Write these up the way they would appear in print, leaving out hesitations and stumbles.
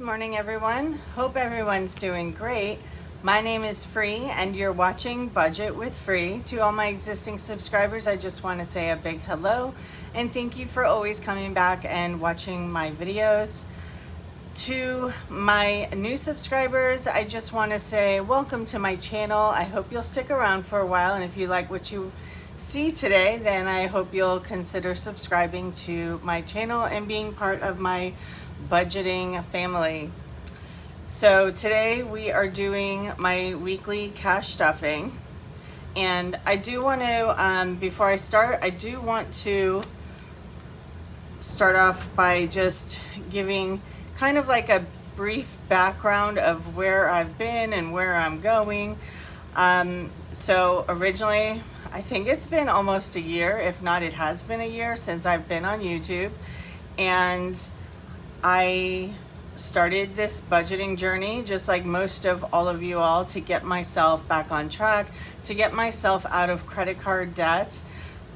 morning, everyone. Hope everyone's doing great. My name is Free, and you're watching Budget with Free. To all my existing subscribers, I just want to say a big hello and thank you for always coming back and watching my videos. To my new subscribers, I just want to say welcome to my channel. I hope you'll stick around for a while, and if you like what you see today, then I hope you'll consider subscribing to my channel and being part of my budgeting family. So today we are doing my weekly cash stuffing, and I do want to before I start, I do want to start off by just giving kind of like a brief background of where I've been and where I'm going. So originally, I think it's been almost a year, if not it has been a year since I've been on YouTube, and I started this budgeting journey just like most of all of you all, to get myself back on track, to get myself out of credit card debt.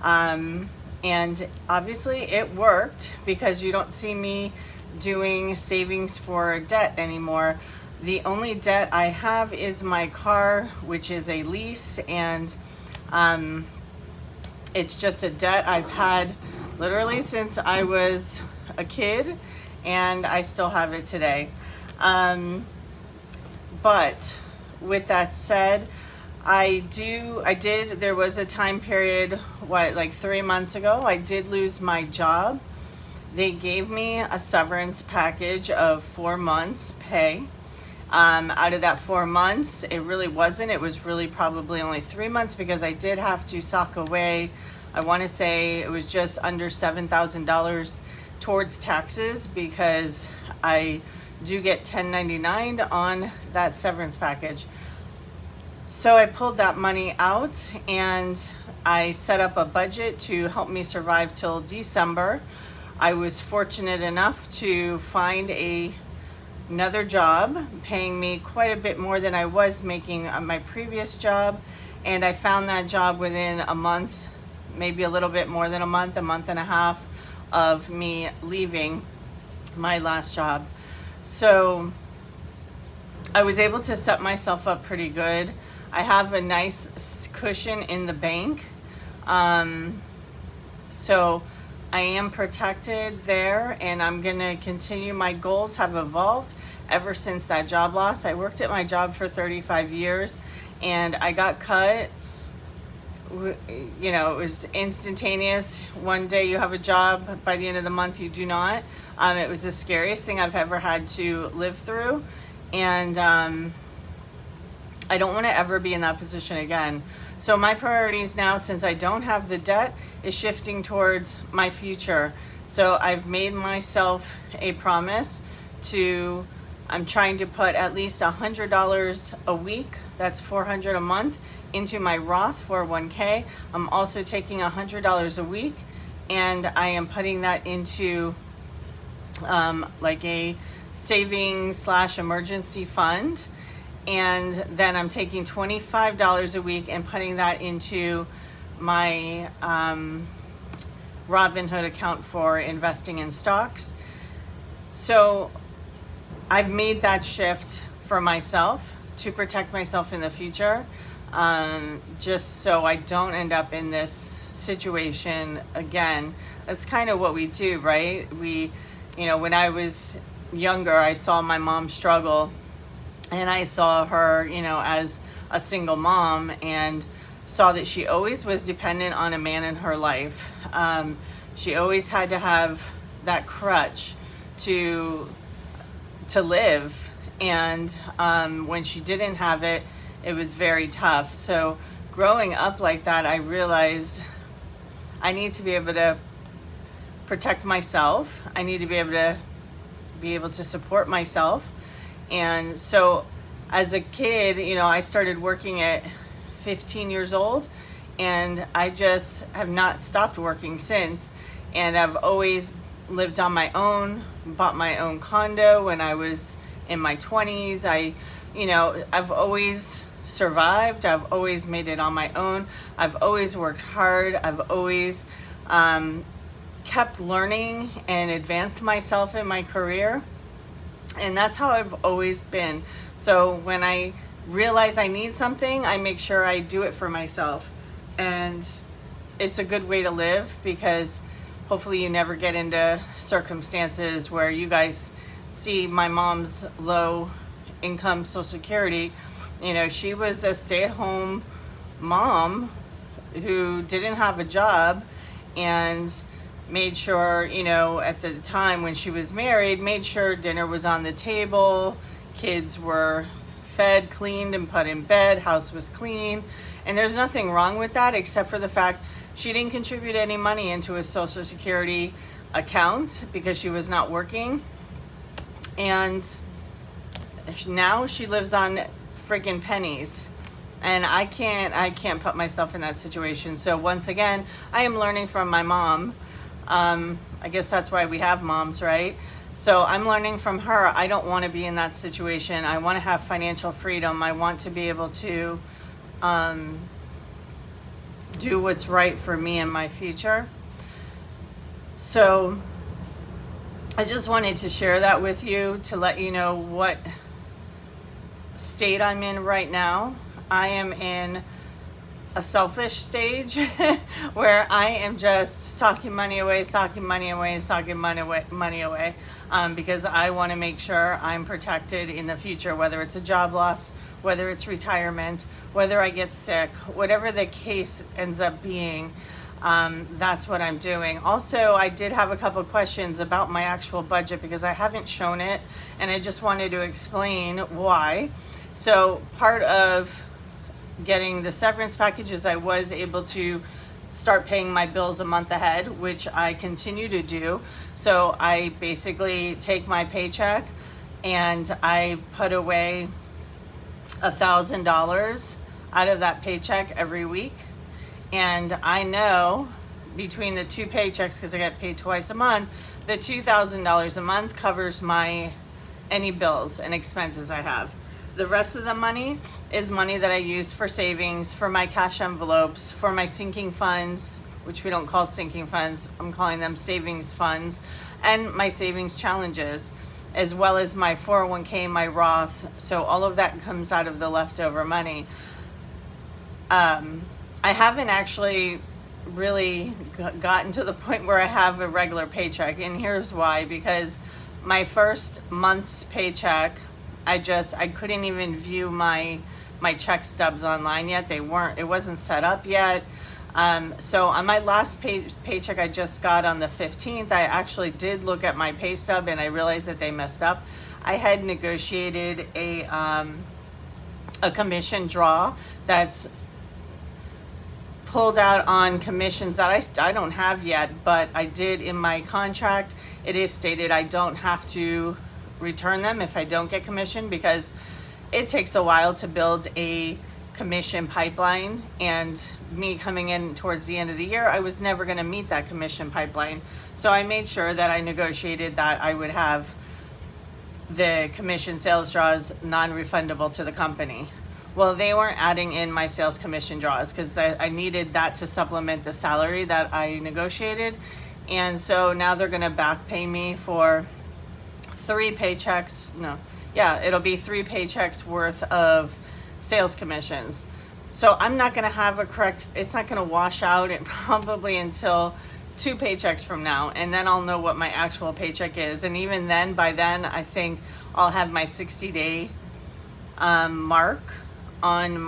And obviously it worked, because you don't see me doing savings for debt anymore. The only debt I have is my car, which is a lease, and it's just a debt I've had literally since I was a kid, and I still have it today. But with that said, there was a time period, like 3 months ago, I did lose my job. They gave me a severance package of 4 months pay. Out of that 4 months, it was really probably only 3 months, because I did have to sock away, I want to say it was just under $7,000 towards taxes, because I do get 1099 on that severance package. So I pulled that money out and I set up a budget to help me survive till December. I was fortunate enough to find another job paying me quite a bit more than I was making on my previous job, and I found that job within a month, maybe a little bit more than a month and a half of me leaving my last job. So I was able to set myself up pretty good. I have a nice cushion in the bank. So I am protected there, and I'm gonna continue. My goals have evolved ever since that job loss. I worked at my job for 35 years and I got cut. You know, it was instantaneous. One day you have a job, by the end of the month you do not. It was the scariest thing I've ever had to live through, and I don't want to ever be in that position again. So my priorities now, since I don't have the debt, is shifting towards my future. So I've made myself a promise I'm trying to put at least $100 a week, that's $400 a month, into my Roth 401k. I'm also taking $100 a week, and I am putting that into like a savings / emergency fund. And then I'm taking $25 a week and putting that into my Robinhood account for investing in stocks. So I've made that shift for myself to protect myself in the future, just so I don't end up in this situation again. That's kind of what we do, right? When I was younger, I saw my mom struggle, and I saw her, as a single mom, and saw that she always was dependent on a man in her life. She always had to have that crutch to live, and when she didn't have it, it was very tough. So growing up like that, I realized I need to be able to protect myself. I need to be able to support myself. And so as a kid, I started working at 15 years old, and I just have not stopped working since. And I've always lived on my own, bought my own condo when I was in my 20s. I've always survived. I've always made it on my own. I've always worked hard. I've always kept learning and advanced myself in my career. And that's how I've always been. So when I realize I need something, I make sure I do it for myself. And it's a good way to live, because hopefully you never get into circumstances where you guys see my mom's low income Social Security. You know, she was a stay-at-home mom who didn't have a job, and made sure, you know, at the time when she was married, made sure dinner was on the table, kids were fed, cleaned, and put in bed, house was clean. And there's nothing wrong with that, except for the fact she didn't contribute any money into a Social Security account because she was not working. And now she lives on freaking pennies. And I can't put myself in that situation. So once again, I am learning from my mom. I guess that's why we have moms, right? So I'm learning from her. I don't want to be in that situation. I want to have financial freedom. I want to be able to do what's right for me and my future. So I just wanted to share that with you, to let you know what state I'm in right now. I am in a selfish stage where I am just socking money away, because I want to make sure I'm protected in the future, whether it's a job loss, whether it's retirement, whether I get sick, whatever the case ends up being. That's what I'm doing. Also, I did have a couple questions about my actual budget, because I haven't shown it, and I just wanted to explain why. So part of getting the severance packages, I was able to start paying my bills a month ahead, which I continue to do. So I basically take my paycheck and I put away $1,000 out of that paycheck every week. And I know between the two paychecks, because I get paid twice a month, the $2,000 a month covers my any bills and expenses I have. The rest of the money is money that I use for savings, for my cash envelopes, for my sinking funds, which we don't call sinking funds, I'm calling them savings funds, and my savings challenges, as well as my 401k, my Roth. So all of that comes out of the leftover money. I haven't actually really gotten to the point where I have a regular paycheck, and here's why. Because my first month's paycheck, I couldn't even view my check stubs online yet. It wasn't set up yet. So on my last paycheck I just got on the 15th, I actually did look at my pay stub, and I realized that they messed up. I had negotiated a commission draw that's pulled out on commissions that I don't have yet, but I did in my contract. It is stated I don't have to return them if I don't get commission, because it takes a while to build a commission pipeline, and me coming in towards the end of the year, I was never going to meet that commission pipeline. So I made sure that I negotiated that I would have the commission sales draws non-refundable to the company. Well, they weren't adding in my sales commission draws, because I needed that to supplement the salary that I negotiated. And so now they're going to back pay me for 3 paychecks. It'll be 3 paychecks worth of sales commissions. So I'm not going to have it's not going to wash out probably until 2 paychecks from now, and then I'll know what my actual paycheck is. And even then, by then, I think I'll have my 60-day mark on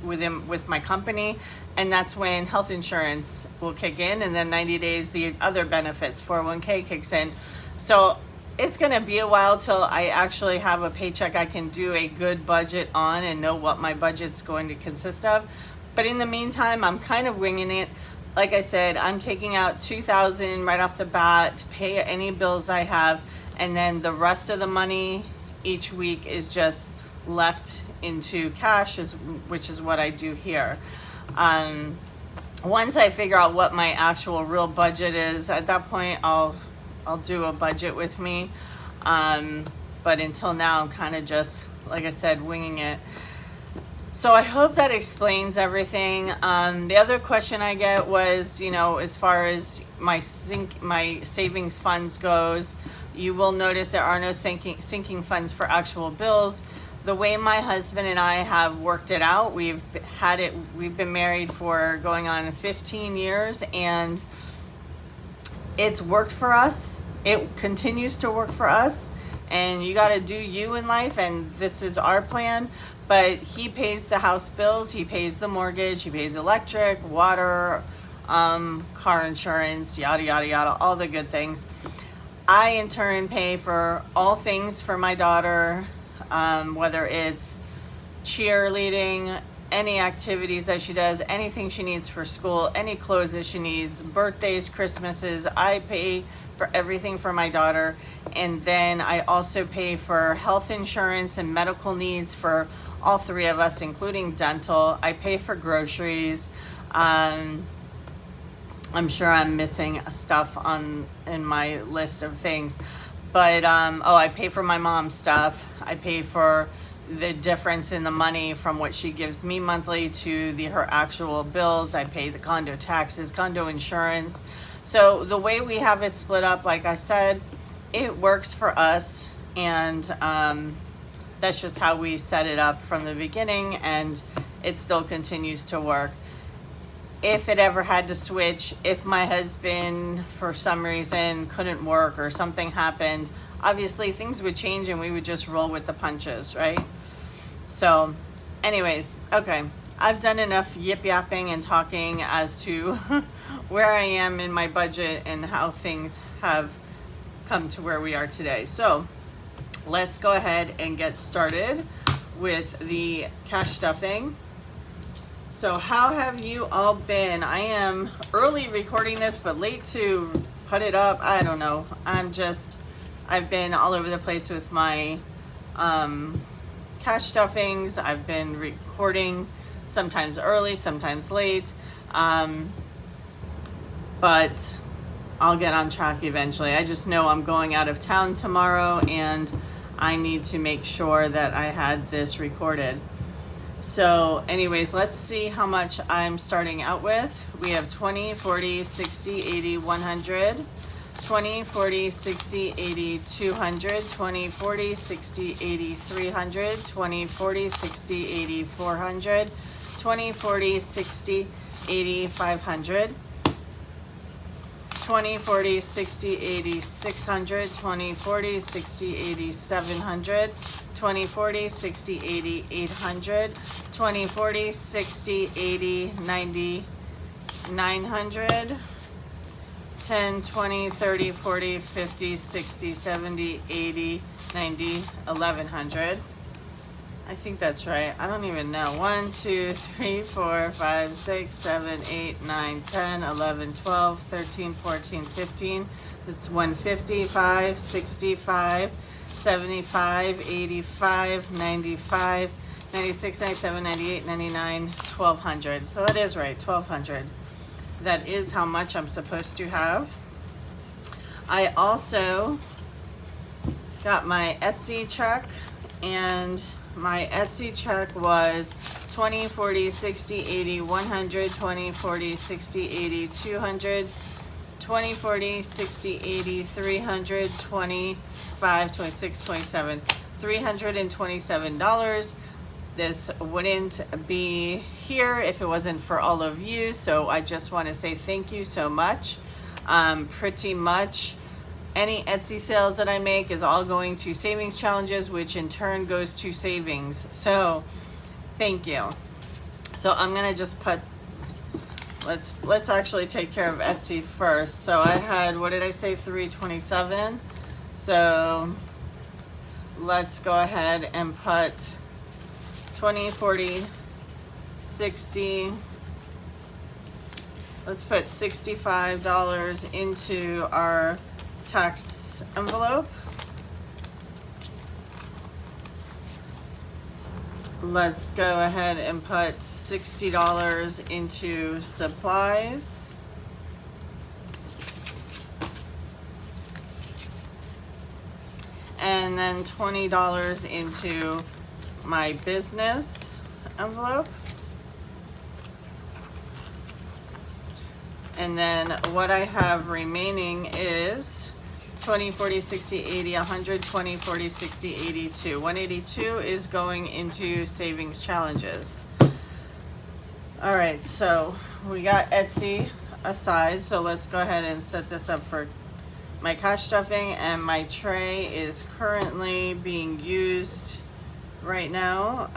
with my company, and that's when health insurance will kick in, and then 90 days the other benefits, 401k kicks in. So it's going to be a while till I actually have a paycheck I can do a good budget on and know what my budget's going to consist of. But in the meantime, I'm kind of winging it. Like I said, I'm taking out $2,000 right off the bat to pay any bills I have, and then the rest of the money each week is just left into cash, which is what I do here. Once I figure out what my actual real budget is, at that point I'll do a budget with me. But until now, I'm kind of just, like I said, winging it. So I hope that explains everything. The other question I get was, as far as my savings funds goes, You will notice there are no sinking funds for actual bills. The way my husband and I have worked it out, we've been married for going on 15 years, and it's worked for us. It continues to work for us, and you got to do you in life, and this is our plan. But he pays the house bills, he pays the mortgage, he pays electric, water, car insurance, yada, yada, yada, all the good things. I, in turn, pay for all things for my daughter, whether it's cheerleading, any activities that she does, anything she needs for school, any clothes that she needs, birthdays, Christmases. I pay for everything for my daughter. And then I also pay for health insurance and medical needs for all three of us, including dental. I pay for groceries. I'm sure I'm missing stuff in my list of things, but I pay for my mom's stuff. I pay for the difference in the money from what she gives me monthly to her actual bills. I pay the condo taxes, condo insurance. So the way we have it split up, like I said, it works for us, and that's just how we set it up from the beginning, and it still continues to work. If it ever had to switch, if my husband for some reason couldn't work or something happened, obviously things would change and we would just roll with the punches, right? So anyways, okay, I've done enough yip yapping and talking as to where I am in my budget and how things have come to where we are today. So let's go ahead and get started with the cash stuffing. So how have you all been? I am early recording this, but late to put it up. I don't know. I've been all over the place with my cash stuffings. I've been recording sometimes early, sometimes late. But I'll get on track eventually. I just know I'm going out of town tomorrow, and I need to make sure that I had this recorded. So anyways, let's see how much I'm starting out with. We have 20, 40, 60, 80, 100, 20, 40, 60, 80, 200, 20, 40, 60, 80, 300, 20, 40, 60, 80, 400, 20, 40, 60, 80, 500, 20, 40, 60, 80, 600, 20, 40, 60, 80, 700, 20, 40, 60, 80, 800, 20, 40, 60, 80, 90, 900, 10, 20, 30, 40, 50, 60, 70, 80, 90, 1100. I think that's right. I don't even know. 1, 2, 3, 4, 5, 6, 7, 8, 9, 10, 11, 12, 13, 14, 15. That's 155, 65, 75, 85, 95, 96, 97, 98, 99, 1200. So that is right, 1200. That is how much I'm supposed to have. I also got my Etsy check, and my Etsy check was 20, 40, 60, 80, 100, 20, 40, 60, 80, 200, 20, 40, 60, 80, 300, 25, 26, 27, $327. This wouldn't be here if it wasn't for all of you, so I just want to say thank you so much. Pretty much any Etsy sales that I make is all going to savings challenges, which in turn goes to savings. So thank you. So I'm gonna just put, let's actually take care of Etsy first. So I had, what did I say, 327. So let's go ahead and put 20, 40, 60. Let's put $65 into our tax envelope. Let's go ahead and put $60 into supplies. And then $20 into my business envelope. And then what I have remaining is 20, 40, 60, 80, 100, 20, 40, 60, 82. 182 is going into savings challenges. All right, so we got Etsy aside, so let's go ahead and set this up for my cash stuffing, and my tray is currently being used right now,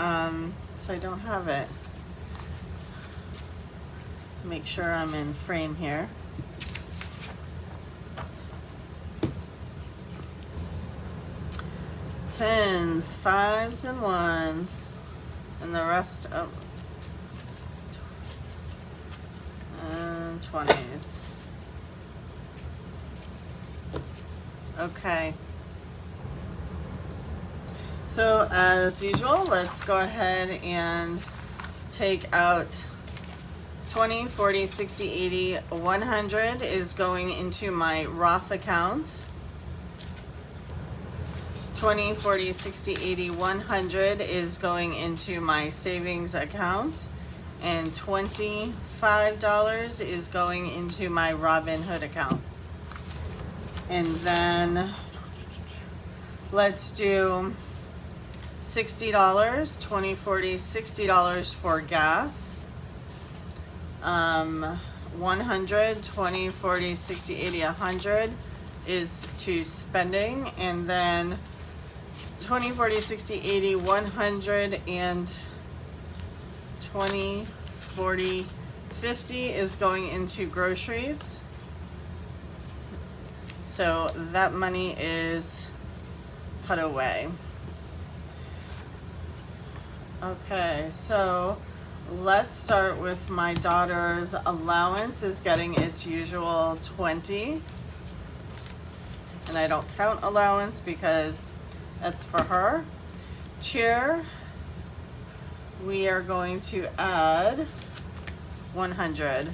so I don't have it. Make sure I'm in frame here. Tens, fives, and ones, and the rest of 20s. Okay. So as usual, let's go ahead and take out 20, 40, 60, 80, 100 is going into my Roth account. 20, 40, 60, 80, 100 is going into my savings account. And $25 is going into my Robinhood account. And then let's do $60, 20, 40, $60 for gas. 100, 20, 40, 60, 80, 100 is to spending. And then 20, 40, 60, 80, 100, and 20, 40, 50 is going into groceries. So that money is put away. Okay, so let's start with my daughter's allowance is getting its usual 20. And I don't count allowance because that's for her. Cheer, we are going to add 100.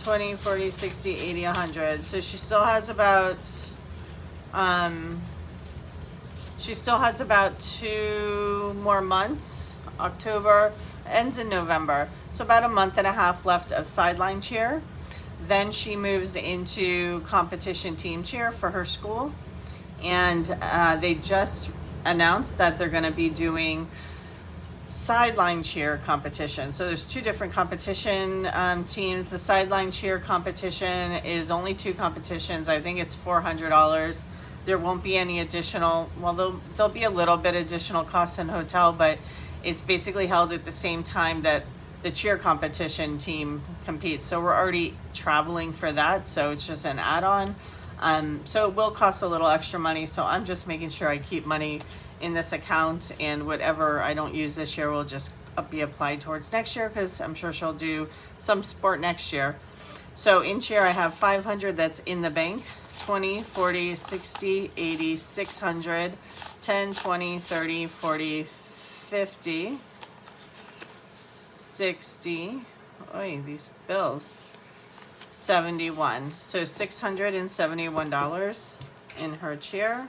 20, 40, 60, 80, 100. So she still has about 2 more months. October ends in November. So about a month and a half left of sideline cheer. Then she moves into competition team cheer for her school. And they just announced that they're going to be doing sideline cheer competition. So there's 2 different competition teams. The sideline cheer competition is only 2 competitions. I think it's $400. There won't be any additional, well, there'll be a little bit additional cost in hotel, but it's basically held at the same time that the cheer competition team competes. So we're already traveling for that, so it's just an add-on. So it will cost a little extra money, so I'm just making sure I keep money in this account, and whatever I don't use this year will just be applied towards next year, because I'm sure she'll do some sport next year. So in cheer I have 500 that's in the bank. 20, 40, 60, 80, 600, 10, 20, 30, 40, 50, 60, oy, these bills, 71. So $671 in her cheer.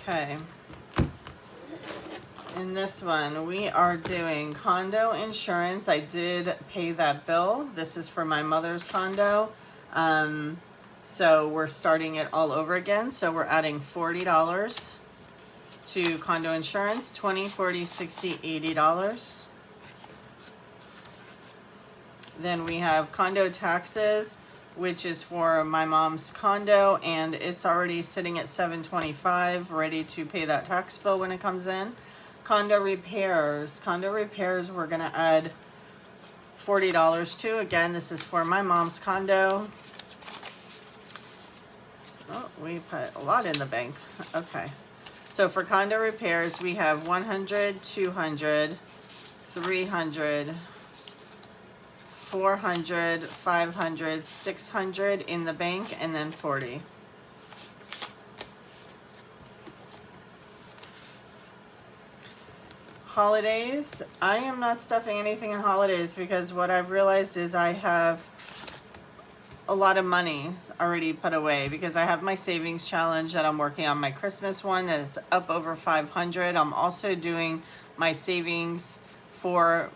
Okay. In this one, we are doing condo insurance. I did pay that bill. This is for my mother's condo. So we're starting it all over again. So we're adding $40 to condo insurance, 20, 40, 60, $80. Then we have condo taxes, which is for my mom's condo, and it's already sitting at $725, ready to pay that tax bill when it comes in. Condo repairs. Condo repairs, we're going to add $40 to. Again, this is for my mom's condo. Oh, we put a lot in the bank. Okay. So for condo repairs, we have 100, 200, 300, 400, 500, 600 in the bank, and then 40. Holidays, I am not stuffing anything in holidays because what I've realized is I have a lot of money already put away because I have my savings challenge that I'm working on, my Christmas one that's up over 500. I'm also doing my savings for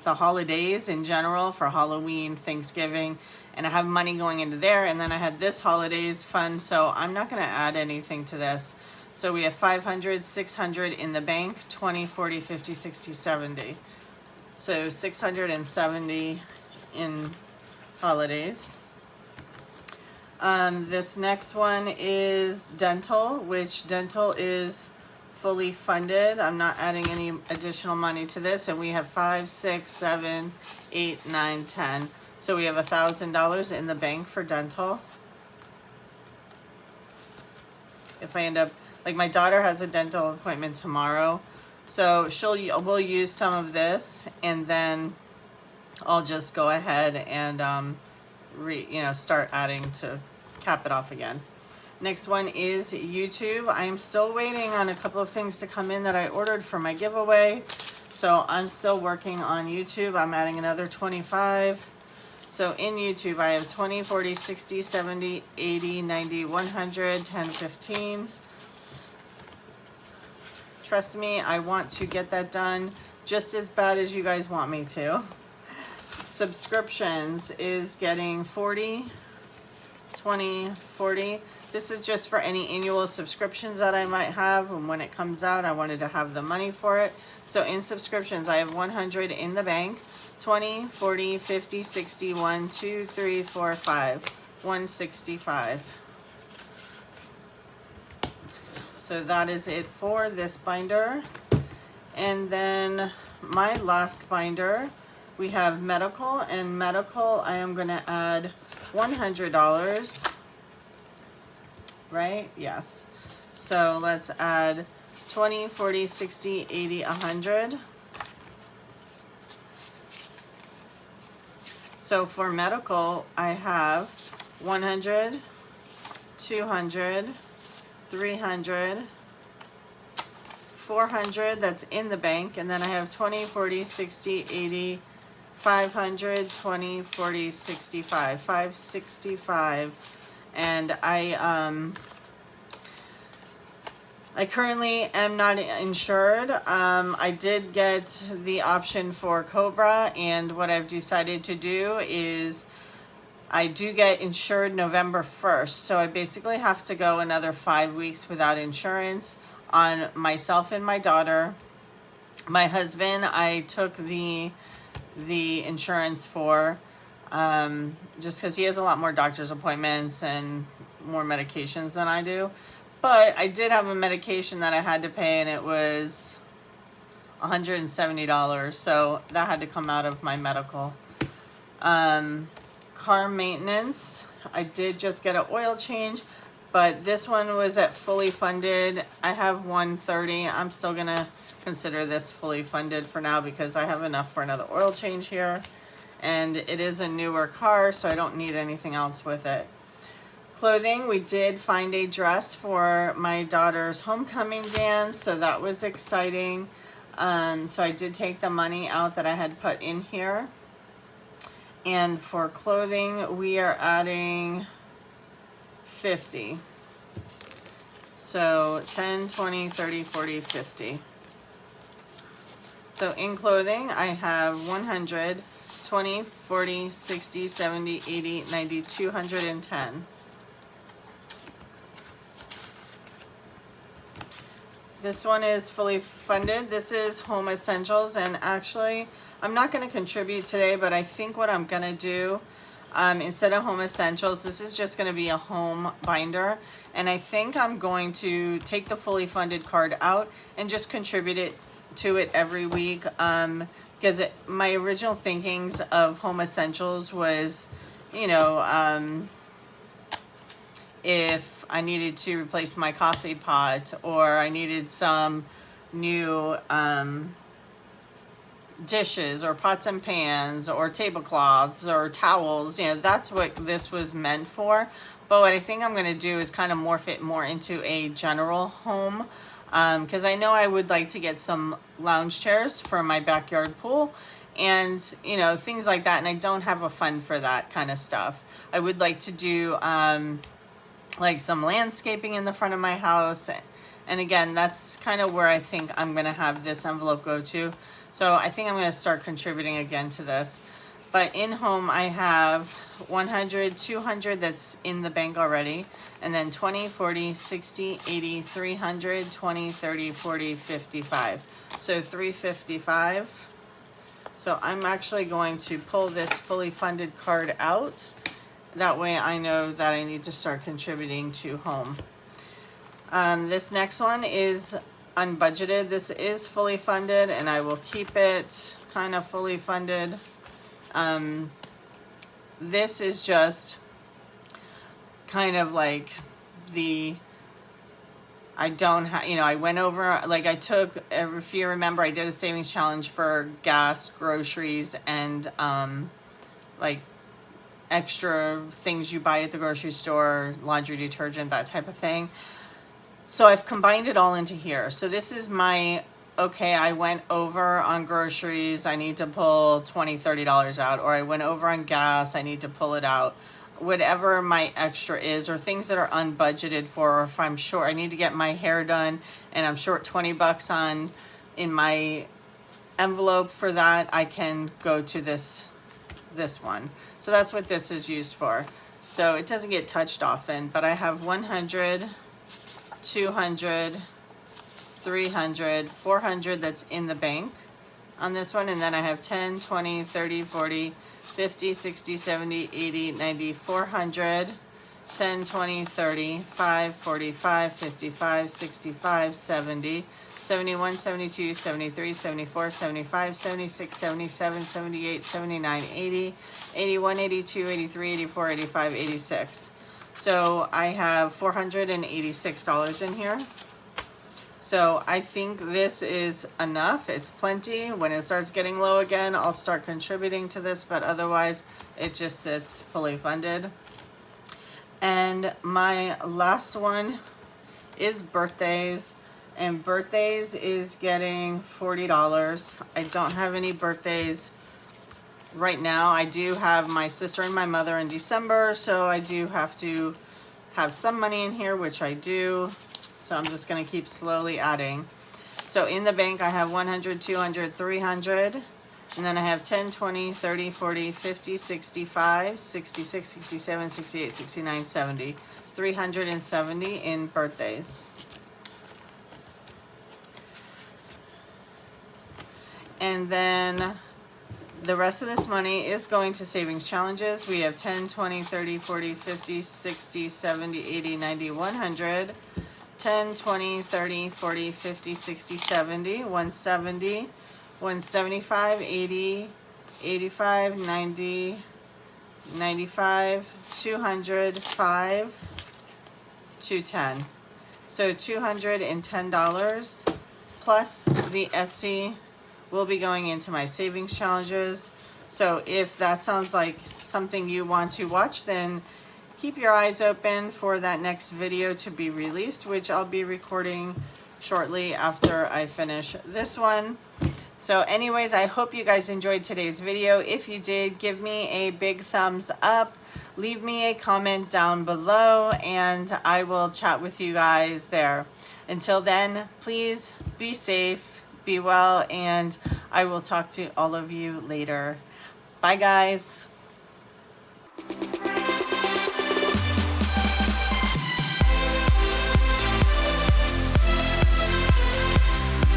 the holidays in general for Halloween, Thanksgiving, and I have money going into there. And then I had this holidays fund, so I'm not going to add anything to this. So we have 500, 600 in the bank, 20, 40, 50, 60, 70. So 670 in holidays. This next one is dental, which dental is fully funded. I'm not adding any additional money to this, and we have 5, 6, 7, 8, 9, 10. So we have $1,000 in the bank for dental. If I end up, like my daughter has a dental appointment tomorrow, so we'll use some of this, and then I'll just go ahead and start adding to cap it off again. Next one is YouTube. I am still waiting on a couple of things to come in that I ordered for my giveaway. So I'm still working on YouTube. I'm adding another 25. So in YouTube, I have 20, 40, 60, 70, 80, 90, 100, 10, 15. Trust me, I want to get that done just as bad as you guys want me to. Subscriptions is getting 40, 20, 40. This is just for any annual subscriptions that I might have, and when it comes out I wanted to have the money for it. So in subscriptions I have 100 in the bank, 20, 40, 50, 60, 1, 2, 3, 4, 5, 165. So that is it for this binder. And then my last binder, we have medical, and medical I am going to add $100, right? Yes. So let's add 20, 40, 60, 80, 100. So for medical, I have 100, 200, 300, 400 that's in the bank, and then I have 20, 40, 60, 80, 500, 20, 40, 65, 565. And I currently am not insured. I did get the option for Cobra, and what I've decided to do is I do get insured November 1st. So I basically have to go another 5 weeks without insurance on myself and my daughter. My husband, I took the insurance for just because he has a lot more doctor's appointments and more medications than I do. But I did have a medication that I had to pay, and it was $170, so that had to come out of my medical. Car maintenance, I did just get an oil change, but this one was at fully funded. I have 130. I'm still gonna consider this fully funded for now because I have enough for another oil change here, and it is a newer car, so I don't need anything else with it. Clothing, we did find a dress for my daughter's homecoming dance, so that was exciting. So I did take the money out that I had put in here. And for clothing, we are adding 50. So 10, 20, 30, 40, 50. So in clothing, I have 100, 20, 40, 60, 70, 80, 90, 210. This one is fully funded. This is Home Essentials, and actually I'm not going to contribute today, but I think what I'm going to do, instead of Home Essentials, this is just going to be a home binder, and I think I'm going to take the fully funded card out and just contribute it to it every week, because my original thinkings of Home Essentials was, you know, if I needed to replace my coffee pot, or I needed some new dishes or pots and pans or tablecloths or towels, you know, that's what this was meant for. But what I think I'm going to do is kind of morph it more into a general home, because I know I would like to get some lounge chairs for my backyard pool and, you know, things like that, and I don't have a fund for that kind of stuff. I would like to do like some landscaping in the front of my house And again, that's kind of where I think I'm gonna have this envelope go to. So I think I'm gonna start contributing again to this. But in home, I have 100, 200 that's in the bank already, and then 20, 40, 60, 80, 300, 20, 30, 40, 55. So 355. So I'm actually going to pull this fully funded card out. That way I know that I need to start contributing to home. This next one is unbudgeted. This is fully funded, and I will keep it kind of fully funded. This is just kind of like I don't have, you know, I went over, like I took, if you remember, I did a savings challenge for gas, groceries, and like extra things you buy at the grocery store, laundry detergent, that type of thing. So I've combined it all into here. So this is my, okay, I went over on groceries, I need to pull $20, $30 out, or I went over on gas, I need to pull it out. Whatever my extra is, or things that are unbudgeted for, or if I'm short, I need to get my hair done and I'm short 20 bucks in my envelope for that, I can go to this one. So that's what this is used for. So it doesn't get touched often, but I have 100, 200, 300, 400 that's in the bank on this one, and then I have 10, 20, 30, 40, 50, 60, 70, 80, 90, 400, 10, 20, 30, 5, 45, 55, 65, 70, 71, 72, 73, 74, 75, 76, 77, 78, 79, 80, 81, 82, 83, 84, 85, 86. So I have $486 in here. So I think this is enough. It's plenty. When it starts getting low again, I'll start contributing to this, but otherwise it just sits fully funded. And my last one is birthdays. And birthdays is getting $40. I don't have any birthdays right now. I do have my sister and my mother in December, so I do have to have some money in here, which I do. So I'm just going to keep slowly adding. So in the bank, I have 100, 200, 300. And then I have 10, 20, 30, 40, 50, 65, 66, 67, 68, 69, 70. 370 in birthdays. And then the rest of this money is going to savings challenges. We have 10, 20, 30, 40, 50, 60, 70, 80, 90, 100. 10, 20, 30, 40, 50, 60, 70, 170, 175, 80, 85, 90, 95, 200, 5, 210. So $210 plus the Etsy will be going into my savings challenges. So if that sounds like something you want to watch, then keep your eyes open for that next video to be released, which I'll be recording shortly after I finish this one. So anyways, I hope you guys enjoyed today's video. If you did, give me a big thumbs up. Leave me a comment down below, and I will chat with you guys there. Until then, please be safe, be well, and I will talk to all of you later. Bye, guys.